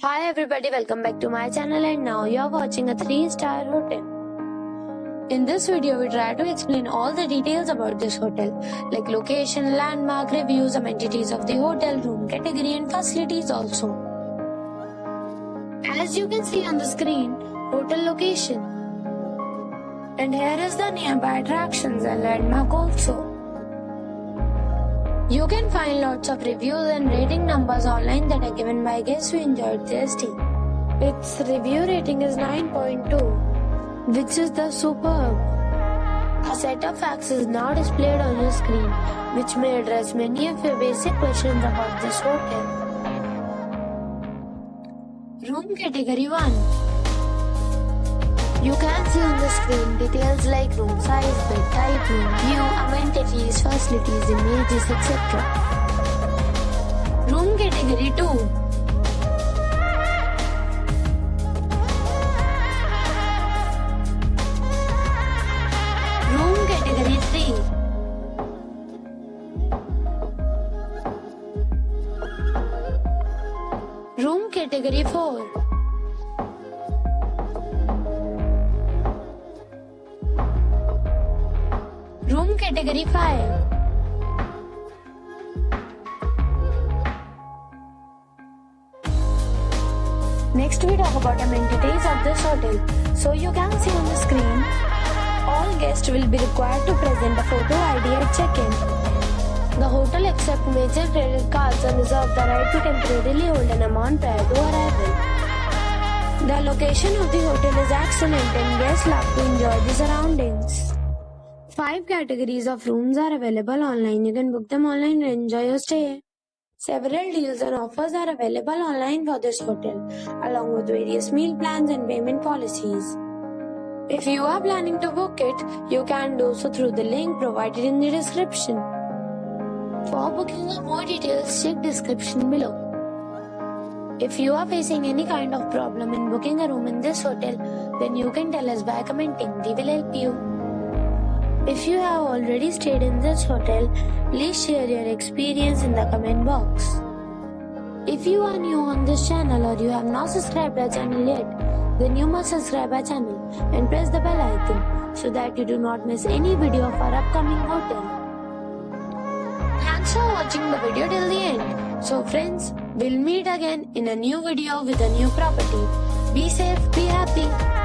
Hi everybody, welcome back to my channel and now you are watching a 3-star hotel. In this video, we try to explain all the details about this hotel like location, landmark, reviews, amenities of the hotel, room category and facilities also. As you can see on the screen, hotel location. And here is the nearby attractions and landmark also. You can find lots of reviews and rating numbers online that are given by guests who enjoyed their stay. Its review rating is 9.2, which is the superb. A set of facts is now displayed on your screen, which may address many of your basic questions about this hotel. Room category 1. You can see on the screen details like room size, bed type, room view, amenities, facilities, images, etc. Room category 2. Room category 3. Room category 4. Room category 5. Next we talk about amenities of this hotel. So you can see on the screen, all guests will be required to present a photo ID at check-in. The hotel accepts major credit cards and reserves the right to temporarily hold an amount prior to arrival. The location of the hotel is excellent and guests love to enjoy the surroundings. 5 categories of rooms are available online. You can book them online and enjoy your stay. Several deals and offers are available online for this hotel, along with various meal plans and payment policies. If you are planning to book it, you can do so through the link provided in the description. For booking or more details, check description below. If you are facing any kind of problem in booking a room in this hotel, then you can tell us by commenting. We will help you. If you have already stayed in this hotel, please share your experience in the comment box. If you are new on this channel or you have not subscribed our channel yet, then you must subscribe our channel and press the bell icon so that you do not miss any video of our upcoming hotel. Thanks for watching the video till the end. So friends, we'll meet again in a new video with a new property. Be safe, be happy.